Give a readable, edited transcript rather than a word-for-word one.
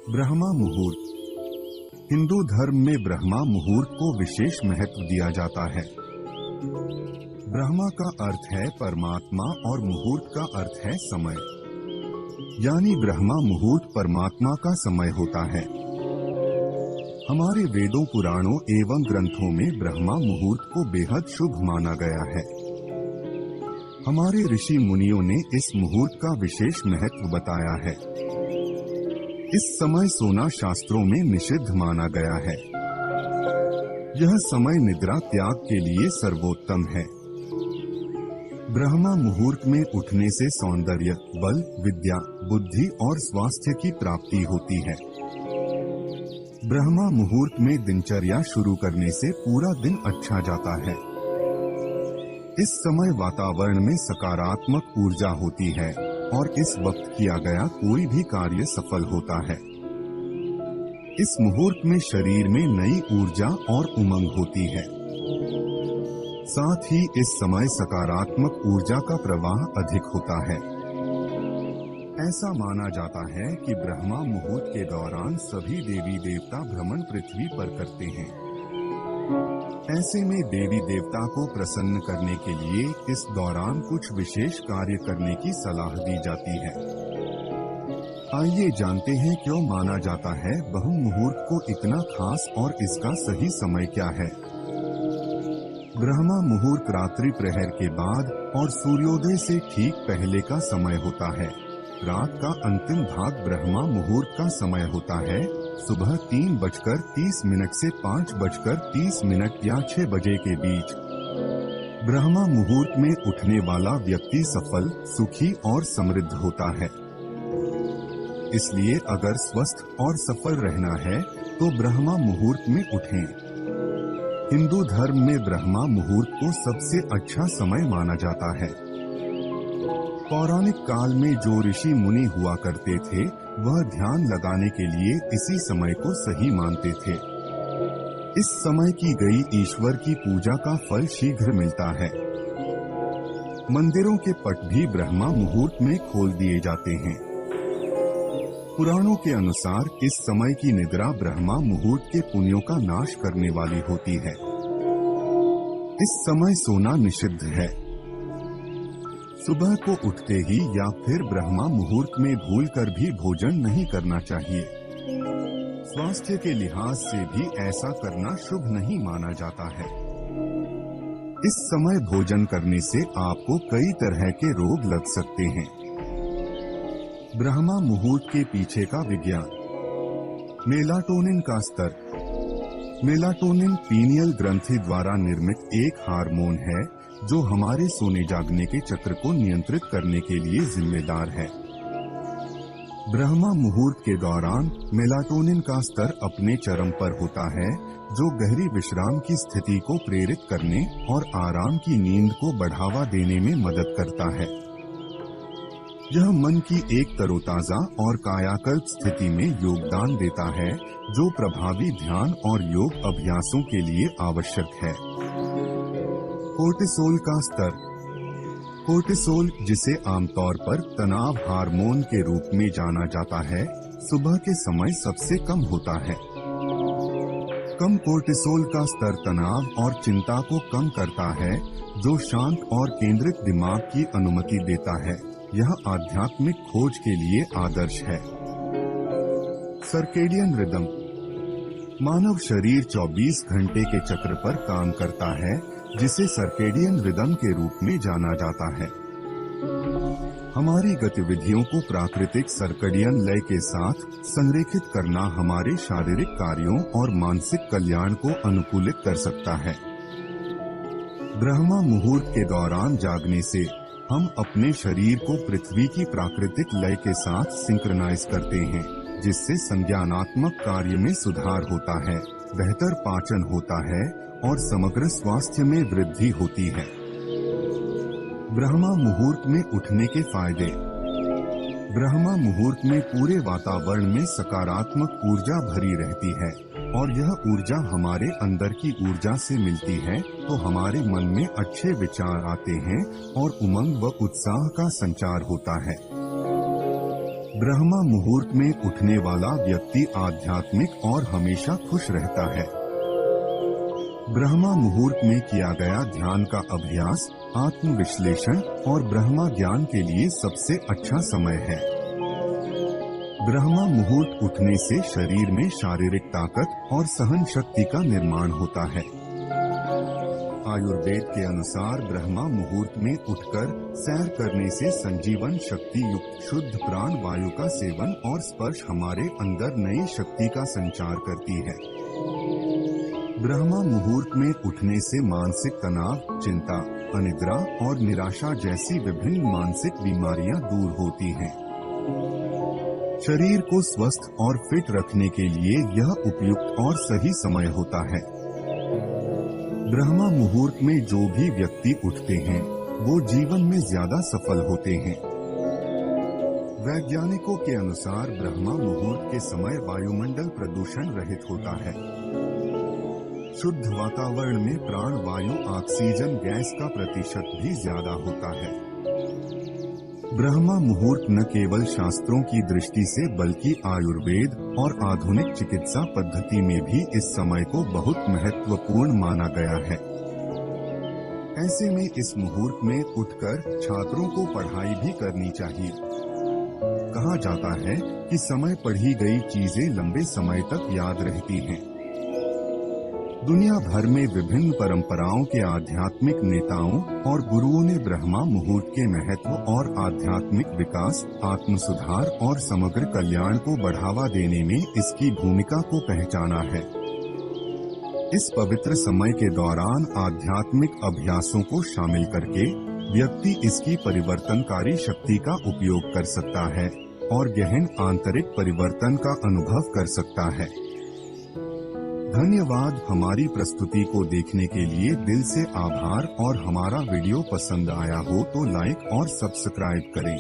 ब्रह्मा मुहूर्त। हिंदू धर्म में ब्रह्मा मुहूर्त को विशेष महत्व दिया जाता है। ब्रह्मा का अर्थ है परमात्मा और मुहूर्त का अर्थ है समय, यानी ब्रह्मा मुहूर्त परमात्मा का समय होता है। हमारे वेदों, पुराणों एवं ग्रंथों में ब्रह्मा मुहूर्त को बेहद शुभ माना गया है। हमारे ऋषि मुनियों ने इस मुहूर्त का विशेष महत्व बताया है। इस समय सोना शास्त्रों में निषिद्ध माना गया है। यह समय निद्रा त्याग के लिए सर्वोत्तम है। ब्रह्मा मुहूर्त में उठने से सौंदर्य, बल, विद्या, बुद्धि और स्वास्थ्य की प्राप्ति होती है। ब्रह्मा मुहूर्त में दिनचर्या शुरू करने से पूरा दिन अच्छा जाता है। इस समय वातावरण में सकारात्मक ऊर्जा होती है और इस वक्त किया गया कोई भी कार्य सफल होता है। इस मुहूर्त में शरीर में नई ऊर्जा और उमंग होती है। साथ ही इस समय सकारात्मक ऊर्जा का प्रवाह अधिक होता है। ऐसा माना जाता है कि ब्रह्मा मुहूर्त के दौरान सभी देवी देवता भ्रमण पृथ्वी पर करते हैं। ऐसे में देवी देवता को प्रसन्न करने के लिए इस दौरान कुछ विशेष कार्य करने की सलाह दी जाती है। आइए जानते हैं क्यों माना जाता है ब्रह्म मुहूर्त को इतना खास और इसका सही समय क्या है। ब्रह्मा मुहूर्त रात्रि प्रहर के बाद और सूर्योदय से ठीक पहले का समय होता है। रात का अंतिम भाग ब्रह्मा मुहूर्त का समय होता है। सुबह 3:30 से 5:30 या 6 बजे के बीच। ब्रह्मा मुहूर्त में उठने वाला व्यक्ति सफल, सुखी और समृद्ध होता है। इसलिए अगर स्वस्थ और सफल रहना है तो ब्रह्मा मुहूर्त में उठें। हिंदू धर्म में ब्रह्मा मुहूर्त को सबसे अच्छा समय माना जाता है। पौराणिक काल में जो ऋषि मुनि हुआ करते थे वह ध्यान लगाने के लिए इसी समय को सही मानते थे। इस समय की गई ईश्वर की पूजा का फल शीघ्र मिलता है। मंदिरों के पट भी ब्रह्मा मुहूर्त में खोल दिए जाते हैं। पुराणों के अनुसार इस समय की निद्रा ब्रह्मा मुहूर्त के पुण्यों का नाश करने वाली होती है। इस समय सोना निषिद्ध है। सुबह को उठते ही या फिर ब्रह्मा मुहूर्त में भूलकर भी भोजन नहीं करना चाहिए। स्वास्थ्य के लिहाज से भी ऐसा करना शुभ नहीं माना जाता है। इस समय भोजन करने से आपको कई तरह के रोग लग सकते हैं। ब्रह्मा मुहूर्त के पीछे का विज्ञान। मेलाटोनिन का स्तर। मेलाटोनिन पीनियल ग्रंथि द्वारा निर्मित एक हार्मोन है जो हमारे सोने जागने के चक्र को नियंत्रित करने के लिए जिम्मेदार है। ब्रह्मा मुहूर्त के दौरान मेलाटोनिन का स्तर अपने चरम पर होता है, जो गहरी विश्राम की स्थिति को प्रेरित करने और आराम की नींद को बढ़ावा देने में मदद करता है। यह मन की एक तरोताजा और कायाकल्प स्थिति में योगदान देता है, जो प्रभावी ध्यान और योग अभ्यासों के लिए आवश्यक है। कोर्टिसोल का स्तर। कोर्टिसोल, जिसे आमतौर पर तनाव हार्मोन के रूप में जाना जाता है, सुबह के समय सबसे कम होता है। कम कोर्टिसोल का स्तर तनाव और चिंता को कम करता है, जो शांत और केंद्रित दिमाग की अनुमति देता है। यह आध्यात्मिक खोज के लिए आदर्श है। Circadian rhythm. मानव शरीर 24 घंटे के चक्र पर काम करता है, जिसे सर्केडियन रिदम के रूप में जाना जाता है। हमारी गतिविधियों को प्राकृतिक सर्केडियन लय के साथ संरेखित करना हमारे शारीरिक कार्यों और मानसिक कल्याण को अनुकूलित कर सकता है। ब्रह्मा मुहूर्त के दौरान जागने से हम अपने शरीर को पृथ्वी की प्राकृतिक लय के साथ सिंक्रनाइज करते हैं, जिससे संज्ञानात्मक कार्य में सुधार होता है, बेहतर पाचन होता है और समग्र स्वास्थ्य में वृद्धि होती है। ब्रह्मा मुहूर्त में उठने के फायदे। ब्रह्मा मुहूर्त में पूरे वातावरण में सकारात्मक ऊर्जा भरी रहती है और यह ऊर्जा हमारे अंदर की ऊर्जा से मिलती है तो हमारे मन में अच्छे विचार आते हैं और उमंग व उत्साह का संचार होता है। ब्रह्मा मुहूर्त में उठने वाला व्यक्ति आध्यात्मिक और हमेशा खुश रहता है। ब्रह्मा मुहूर्त में किया गया ध्यान का अभ्यास, आत्मविश्लेषण और ब्रह्मा ज्ञान के लिए सबसे अच्छा समय है। ब्रह्मा मुहूर्त उठने से शरीर में शारीरिक ताकत और सहन शक्ति का निर्माण होता है। आयुर्वेद के अनुसार ब्रह्मा मुहूर्त में उठकर सैर करने से संजीवन शक्ति युक्त शुद्ध प्राण वायु का सेवन और स्पर्श हमारे अंदर नई शक्ति का संचार करती है। ब्रह्मा मुहूर्त में उठने से मानसिक तनाव, चिंता, अनिद्रा और निराशा जैसी विभिन्न मानसिक बीमारियां दूर होती हैं। शरीर को स्वस्थ और फिट रखने के लिए यह उपयुक्त और सही समय होता है। ब्रह्मा मुहूर्त में जो भी व्यक्ति उठते हैं, वो जीवन में ज्यादा सफल होते हैं। वैज्ञानिकों के अनुसार ब्रह्मा मुहूर्त के समय वायुमंडल प्रदूषण रहित होता है। शुद्ध वातावरण में प्राण वायु ऑक्सीजन गैस का प्रतिशत भी ज्यादा होता है। ब्रह्मा मुहूर्त न केवल शास्त्रों की दृष्टि से बल्कि आयुर्वेद और आधुनिक चिकित्सा पद्धति में भी इस समय को बहुत महत्वपूर्ण माना गया है। ऐसे में इस मुहूर्त में उठकर छात्रों को पढ़ाई भी करनी चाहिए। कहा जाता है कि समय पढ़ी गई चीजें लंबे समय तक याद रहती हैं। दुनिया भर में विभिन्न परंपराओं के आध्यात्मिक नेताओं और गुरुओं ने ब्रह्मा मुहूर्त के महत्व और आध्यात्मिक विकास, आत्म सुधार और समग्र कल्याण को बढ़ावा देने में इसकी भूमिका को पहचाना है। इस पवित्र समय के दौरान आध्यात्मिक अभ्यासों को शामिल करके व्यक्ति इसकी परिवर्तनकारी शक्ति का उपयोग कर सकता है और गहन आंतरिक परिवर्तन का अनुभव कर सकता है। धन्यवाद। हमारी प्रस्तुति को देखने के लिए दिल से आभार और हमारा वीडियो पसंद आया हो तो लाइक और सब्सक्राइब करें।